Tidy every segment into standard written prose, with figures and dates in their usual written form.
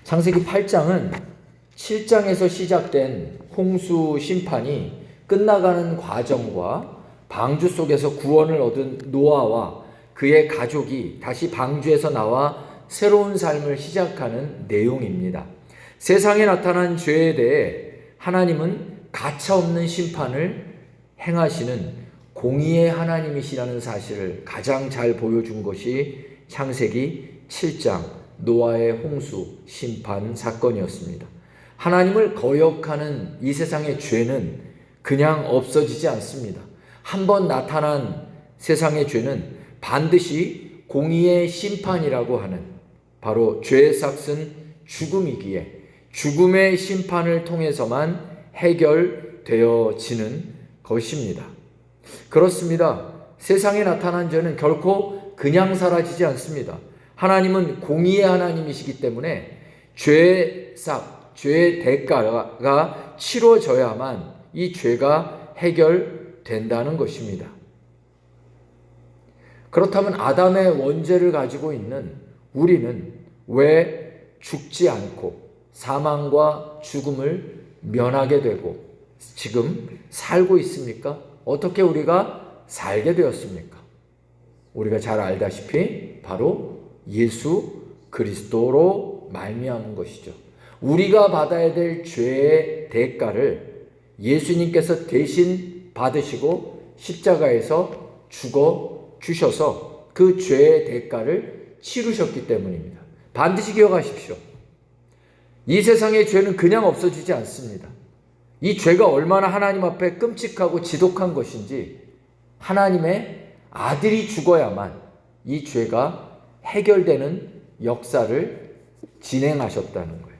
창세기 8장은 7장에서 시작된 홍수 심판이 끝나가는 과정과 방주 속에서 구원을 얻은 노아와 그의 가족이 다시 방주에서 나와 새로운 삶을 시작하는 내용입니다. 세상에 나타난 죄에 대해 하나님은 가차없는 심판을 행하시는 공의의 하나님이시라는 사실을 가장 잘 보여준 것이 창세기 7장 노아의 홍수 심판 사건이었습니다. 하나님을 거역하는 이 세상의 죄는 그냥 없어지지 않습니다. 한번 나타난 세상의 죄는 반드시 공의의 심판이라고 하는 바로 죄의 삭은 죽음이기에 죽음의 심판을 통해서만 해결되어지는 것입니다. 그렇습니다. 세상에 나타난 죄는 결코 그냥 사라지지 않습니다. 하나님은 공의의 하나님이시기 때문에 죄의 삭, 죄의 대가가 치러져야만 이 죄가 해결된다는 것입니다. 그렇다면 아담의 원죄를 가지고 있는 우리는 왜 죽지 않고 사망과 죽음을 면하게 되고 지금 살고 있습니까? 어떻게 우리가 살게 되었습니까? 우리가 잘 알다시피 바로 예수 그리스도로 말미암은 것이죠. 우리가 받아야 될 죄의 대가를 예수님께서 대신 받으시고 십자가에서 죽어 주셔서 그 죄의 대가를 치르셨기 때문입니다. 반드시 기억하십시오. 이 세상의 죄는 그냥 없어지지 않습니다. 이 죄가 얼마나 하나님 앞에 끔찍하고 지독한 것인지 하나님의 아들이 죽어야만 이 죄가 해결되는 역사를 진행하셨다는 거예요.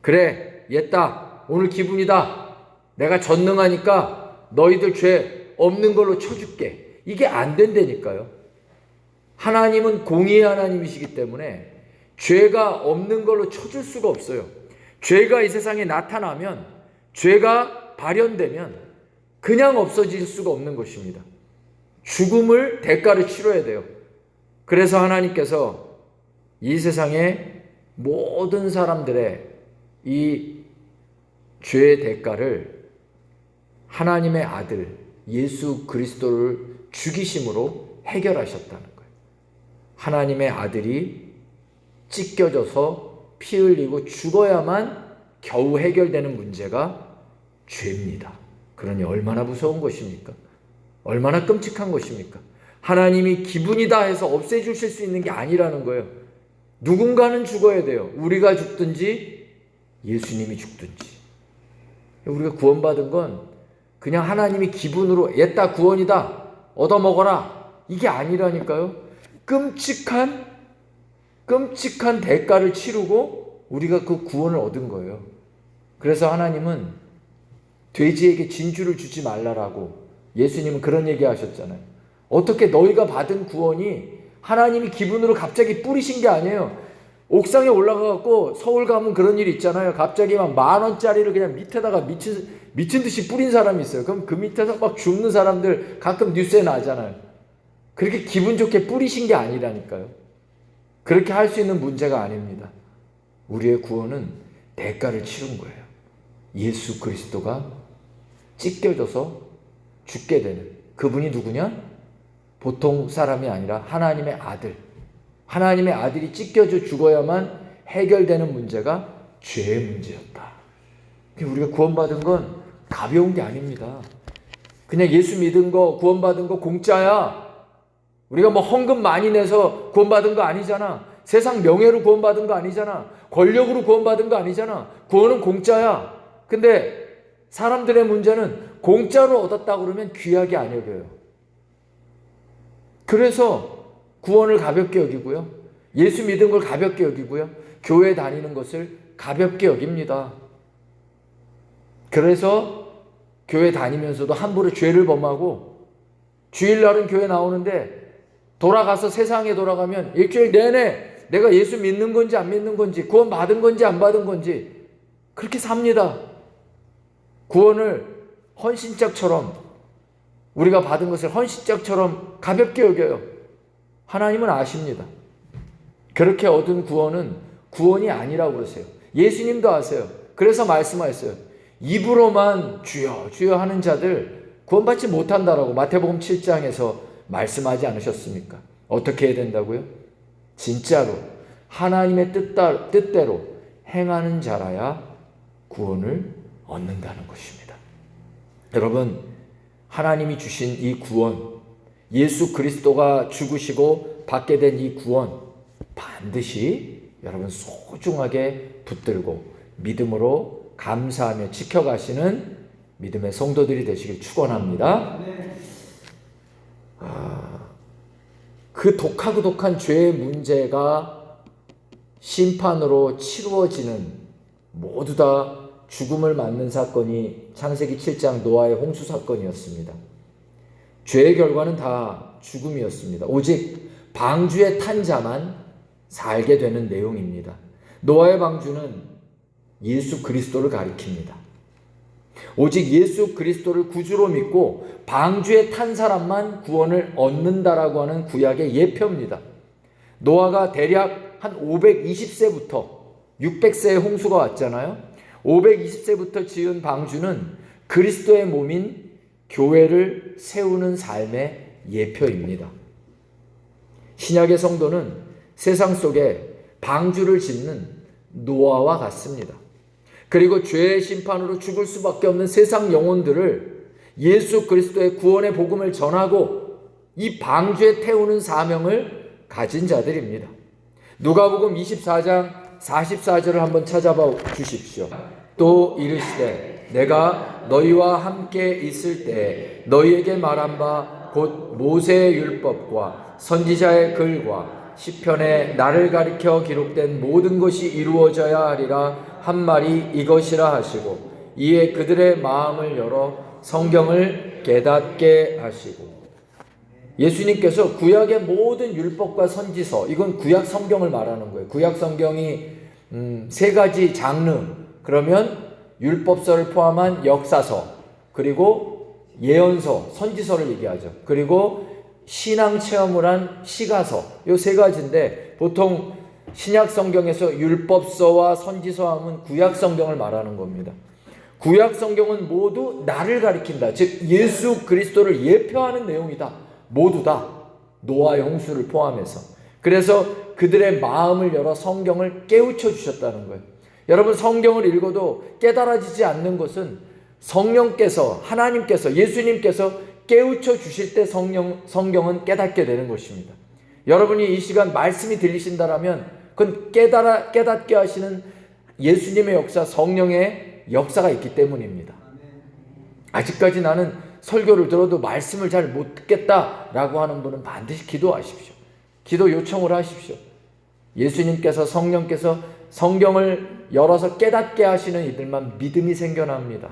그래, 옛다. 오늘 기분이다. 내가 전능하니까 너희들 죄 없는 걸로 쳐줄게. 이게 안 된다니까요. 하나님은 공의의 하나님이시기 때문에 죄가 없는 걸로 쳐줄 수가 없어요. 죄가 이 세상에 나타나면, 죄가 발현되면 그냥 없어질 수가 없는 것입니다. 죽음을 대가를 치러야 돼요. 그래서 하나님께서 이 세상의 모든 사람들의 이 죄의 대가를 하나님의 아들 예수 그리스도를 죽이심으로 해결하셨다는 거예요. 하나님의 아들이 찢겨져서 피 흘리고 죽어야만 겨우 해결되는 문제가 죄입니다. 그러니 얼마나 무서운 것입니까? 얼마나 끔찍한 것입니까? 하나님이 기분이다 해서 없애주실 수 있는 게 아니라는 거예요. 누군가는 죽어야 돼요. 우리가 죽든지 예수님이 죽든지. 우리가 구원받은 건 그냥 하나님이 기분으로 옛다 구원이다 얻어먹어라 이게 아니라니까요. 끔찍한 대가를 치르고 우리가 그 구원을 얻은 거예요. 그래서 하나님은 돼지에게 진주를 주지 말라라고 예수님은 그런 얘기 하셨잖아요. 어떻게 너희가 받은 구원이 하나님이 기분으로 갑자기 뿌리신 게 아니에요. 옥상에 올라가갖고 서울 가면 그런 일 있잖아요. 갑자기 막 10,000원짜리를 그냥 밑에다가 미친 듯이 뿌린 사람이 있어요. 그럼 그 밑에서 막 죽는 사람들 가끔 뉴스에 나잖아요. 그렇게 기분 좋게 뿌리신 게 아니라니까요. 그렇게 할 수 있는 문제가 아닙니다. 우리의 구원은 대가를 치른 거예요. 예수 그리스도가 찢겨져서 죽게 되는 그분이 누구냐? 보통 사람이 아니라 하나님의 아들. 하나님의 아들이 찢겨져 죽어야만 해결되는 문제가 죄의 문제였다. 우리가 구원받은 건 가벼운 게 아닙니다. 그냥 예수 믿은 거, 구원받은 거 공짜야. 우리가 뭐 헌금 많이 내서 구원받은 거 아니잖아. 세상 명예로 구원받은 거 아니잖아. 권력으로 구원받은 거 아니잖아. 구원은 공짜야. 근데 사람들의 문제는 공짜로 얻었다고 그러면 귀하게 안 여겨요. 그래서 구원을 가볍게 여기고요. 예수 믿은 걸 가볍게 여기고요. 교회 다니는 것을 가볍게 여깁니다. 그래서 교회 다니면서도 함부로 죄를 범하고 주일날은 교회 나오는데 돌아가서 세상에 돌아가면 일주일 내내 내가 예수 믿는 건지 안 믿는 건지 구원 받은 건지 안 받은 건지 그렇게 삽니다. 구원을 헌신짝처럼 우리가 받은 것을 헌신짝처럼 가볍게 여겨요. 하나님은 아십니다. 그렇게 얻은 구원은 구원이 아니라고 그러세요. 예수님도 아세요. 그래서 말씀하셨어요. 입으로만 주여 주여 하는 자들 구원받지 못한다라고 마태복음 7장에서 말씀하지 않으셨습니까? 어떻게 해야 된다고요? 진짜로 하나님의 뜻대로 행하는 자라야 구원을 얻는다는 것입니다. 여러분, 하나님이 주신 이 구원, 예수 그리스도가 죽으시고 받게 된 이 구원 반드시 여러분 소중하게 붙들고 믿음으로 감사하며 지켜가시는 믿음의 성도들이 되시길 축원합니다. 그 독하고 독한 죄의 문제가 심판으로 치루어지는 모두 다 죽음을 맞는 사건이 창세기 7장 노아의 홍수 사건이었습니다. 죄의 결과는 다 죽음이었습니다. 오직 방주에 탄 자만 살게 되는 내용입니다. 노아의 방주는 예수 그리스도를 가리킵니다. 오직 예수 그리스도를 구주로 믿고 방주에 탄 사람만 구원을 얻는다라고 하는 구약의 예표입니다. 노아가 대략 한 520세부터 600세의 홍수가 왔잖아요. 520세부터 지은 방주는 그리스도의 몸인 교회를 세우는 삶의 예표입니다. 신약의 성도는 세상 속에 방주를 짓는 노아와 같습니다. 그리고 죄의 심판으로 죽을 수밖에 없는 세상 영혼들을 예수 그리스도의 구원의 복음을 전하고 이 방주에 태우는 사명을 가진 자들입니다. 누가복음 24장 44절을 한번 찾아봐 주십시오. 또 이르시되 내가 너희와 함께 있을 때 너희에게 말한 바 곧 모세의 율법과 선지자의 글과 시편에 나를 가리켜 기록된 모든 것이 이루어져야 하리라 한 말이 이것이라 하시고 이에 그들의 마음을 열어 성경을 깨닫게 하시고. 예수님께서 구약의 모든 율법과 선지서, 이건 구약 성경을 말하는 거예요. 구약 성경이 세 가지 장르, 그러면 율법서를 포함한 역사서, 그리고 예언서, 선지서를 얘기하죠. 그리고 신앙 체험을 한 시가서, 이 세 가지인데 보통 신약 성경에서 율법서와 선지서 하면 구약 성경을 말하는 겁니다. 구약 성경은 모두 나를 가리킨다. 즉 예수 그리스도를 예표하는 내용이다. 모두 다 노아의 홍수를 포함해서. 그래서 그들의 마음을 열어 성경을 깨우쳐 주셨다는 거예요. 여러분, 성경을 읽어도 깨달아지지 않는 것은 성령께서, 하나님께서, 예수님께서 깨우쳐 주실 때 성경은 깨닫게 되는 것입니다. 여러분이 이 시간 말씀이 들리신다라면 그건 깨닫게 하시는 예수님의 역사, 성령의 역사가 있기 때문입니다. 아직까지 나는 설교를 들어도 말씀을 잘 못 듣겠다라고 하는 분은 반드시 기도하십시오. 기도 요청을 하십시오. 예수님께서, 성령께서 성경을 열어서 깨닫게 하시는 이들만 믿음이 생겨납니다.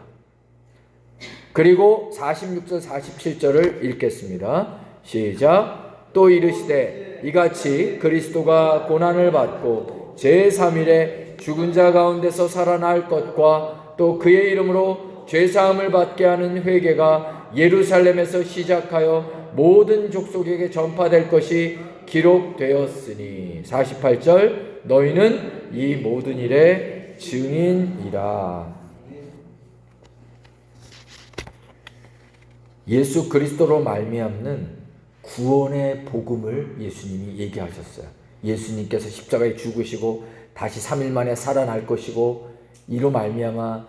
그리고 46절 47절을 읽겠습니다. 시작. 또 이르시되 이같이 그리스도가 고난을 받고 제3일에 죽은 자 가운데서 살아날 것과 또 그의 이름으로 죄사함을 받게 하는 회개가 예루살렘에서 시작하여 모든 족속에게 전파될 것이 기록되었으니. 48절. 너희는 이 모든 일의 증인이라. 예수 그리스도로 말미암는 구원의 복음을 예수님이 얘기하셨어요. 예수님께서 십자가에 죽으시고 다시 3일 만에 살아날 것이고, 이로 말미암아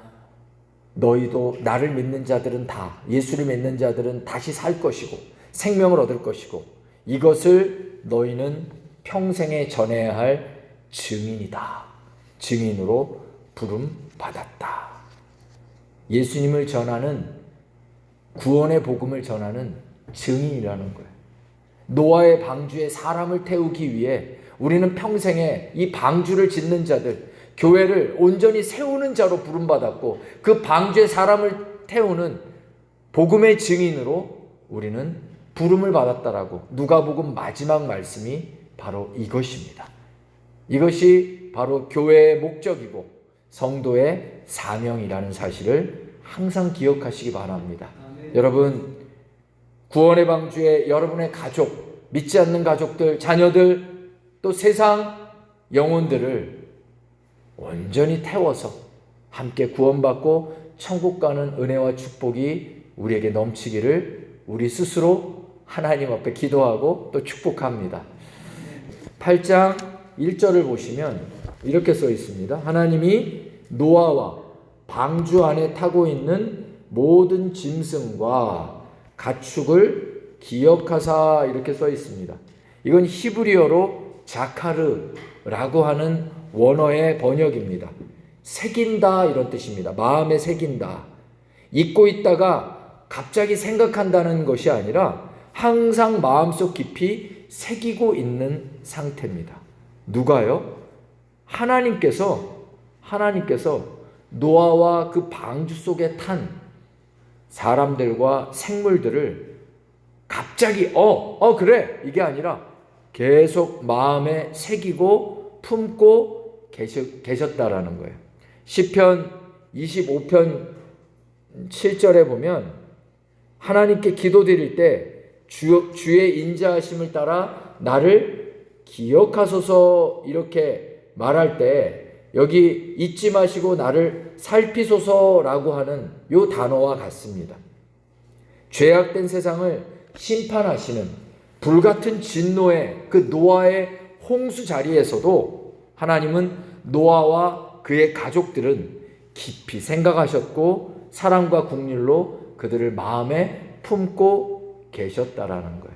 너희도, 나를 믿는 자들은 다, 예수를 믿는 자들은 다시 살 것이고 생명을 얻을 것이고, 이것을 너희는 평생에 전해야 할 증인이다. 증인으로 부름 받았다. 예수님을 전하는, 구원의 복음을 전하는 증인이라는 거예요. 노아의 방주에 사람을 태우기 위해 우리는 평생에 이 방주를 짓는 자들, 교회를 온전히 세우는 자로 부름받았고, 그 방주에 사람을 태우는 복음의 증인으로 우리는 부름을 받았다라고 누가복음 마지막 말씀이 바로 이것입니다. 이것이 바로 교회의 목적이고 성도의 사명이라는 사실을 항상 기억하시기 바랍니다. 여러분, 구원의 방주에 여러분의 가족, 믿지 않는 가족들, 자녀들, 또 세상 영혼들을 온전히 태워서 함께 구원받고 천국 가는 은혜와 축복이 우리에게 넘치기를 우리 스스로 하나님 앞에 기도하고 또 축복합니다. 8장 1절을 보시면 이렇게 써 있습니다. 하나님이 노아와 방주 안에 타고 있는 모든 짐승과 가축을 기억하사 이렇게 써 있습니다. 이건 히브리어로 자카르라고 하는 원어의 번역입니다. 새긴다 이런 뜻입니다. 마음에 새긴다. 잊고 있다가 갑자기 생각한다는 것이 아니라 항상 마음속 깊이 새기고 있는 상태입니다. 누가요? 하나님께서 노아와 그 방주 속에 탄 사람들과 생물들을 갑자기 그래 이게 아니라 계속 마음에 새기고 품고 계셨다라는 거예요. 시편 25편 7절에 보면 하나님께 기도드릴 때 주의 인자하심을 따라 나를 기억하소서 이렇게 말할 때 여기 잊지 마시고 나를 살피소서라고 하는 이 단어와 같습니다. 죄악된 세상을 심판하시는 불같은 진노의 그 노아의 홍수 자리에서도 하나님은 노아와 그의 가족들은 깊이 생각하셨고 사랑과 긍휼로 그들을 마음에 품고 계셨다라는 거예요.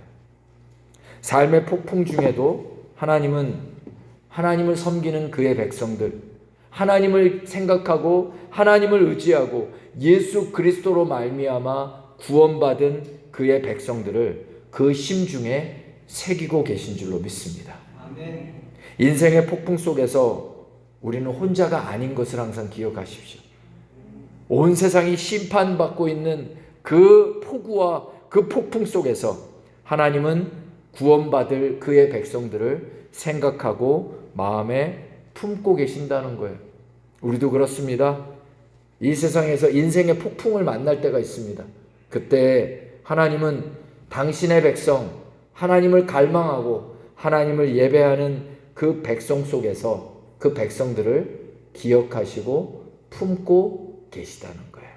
삶의 폭풍 중에도 하나님을 섬기는 그의 백성들, 하나님을 생각하고 하나님을 의지하고 예수 그리스도로 말미암아 구원받은 그의 백성들을 그 심중에 새기고 계신 줄로 믿습니다. 아멘. 인생의 폭풍 속에서 우리는 혼자가 아닌 것을 항상 기억하십시오. 온 세상이 심판받고 있는 그 폭우와 그 폭풍 속에서 하나님은 구원받을 그의 백성들을 생각하고 마음에 품고 계신다는 거예요. 우리도 그렇습니다. 이 세상에서 인생의 폭풍을 만날 때가 있습니다. 그때 하나님은 당신의 백성, 하나님을 갈망하고 하나님을 예배하는 그 백성 속에서 그 백성들을 기억하시고 품고 계시다는 거예요.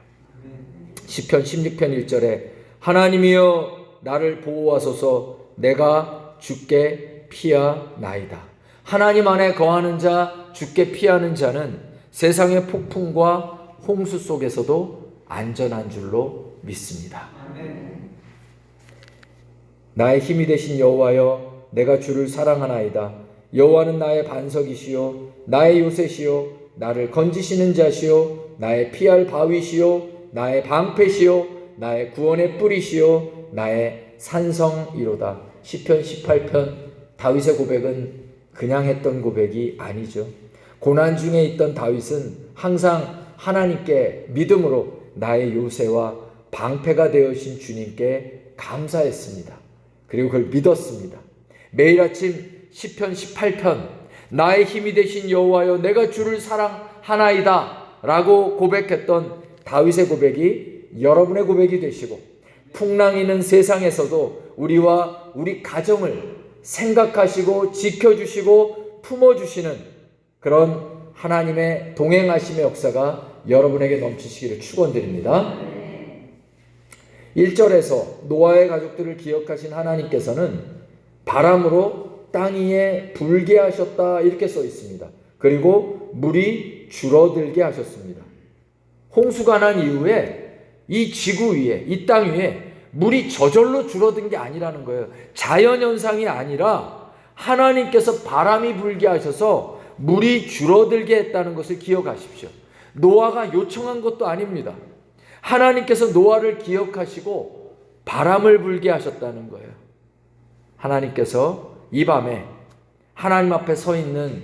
시편 16편 1절에 하나님이여 나를 보호하소서 내가 주께 피하나이다. 하나님 안에 거하는 자, 주께 피하는 자는 세상의 폭풍과 홍수 속에서도 안전한 줄로 믿습니다. 나의 힘이 되신 여호와여 내가 주를 사랑하나이다. 여호와는 나의 반석이시요 나의 요새시요 나를 건지시는 자시요 나의 피할 바위시요 나의 방패시요 나의 구원의 뿌리시요 나의 산성이로다. 시편 18편 다윗의 고백은 그냥 했던 고백이 아니죠. 고난 중에 있던 다윗은 항상 하나님께 믿음으로 나의 요새와 방패가 되어신 주님께 감사했습니다. 그리고 그걸 믿었습니다. 매일 아침 시편 18편 나의 힘이 되신 여호와여 내가 주를 사랑하나이다 라고 고백했던 다윗의 고백이 여러분의 고백이 되시고 풍랑이는 세상에서도 우리와 우리 가정을 생각하시고 지켜주시고 품어주시는 그런 하나님의 동행하심의 역사가 여러분에게 넘치시기를 축원드립니다. 1절에서 노아의 가족들을 기억하신 하나님께서는 바람으로 땅 위에 불게 하셨다 이렇게 써 있습니다. 그리고 물이 줄어들게 하셨습니다. 홍수가 난 이후에 이 지구 위에 이 땅 위에 물이 저절로 줄어든 게 아니라는 거예요. 자연현상이 아니라 하나님께서 바람이 불게 하셔서 물이 줄어들게 했다는 것을 기억하십시오. 노아가 요청한 것도 아닙니다. 하나님께서 노아를 기억하시고 바람을 불게 하셨다는 거예요. 하나님께서 이 밤에 하나님 앞에 서 있는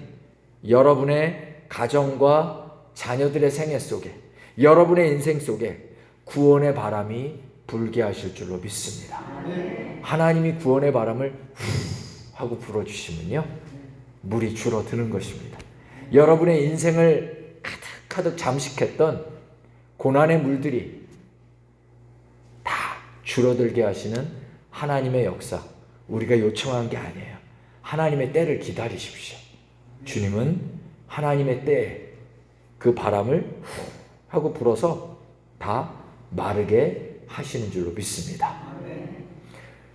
여러분의 가정과 자녀들의 생애 속에 여러분의 인생 속에 구원의 바람이 불게 하실 줄로 믿습니다. 하나님이 구원의 바람을 후 하고 불어주시면요 물이 줄어드는 것입니다. 여러분의 인생을 가득가득 잠식했던 고난의 물들이 다 줄어들게 하시는 하나님의 역사, 우리가 요청한 게 아니에요. 하나님의 때를 기다리십시오. 주님은 하나님의 때에 그 바람을 하고 불어서 다 마르게 하시는 줄로 믿습니다.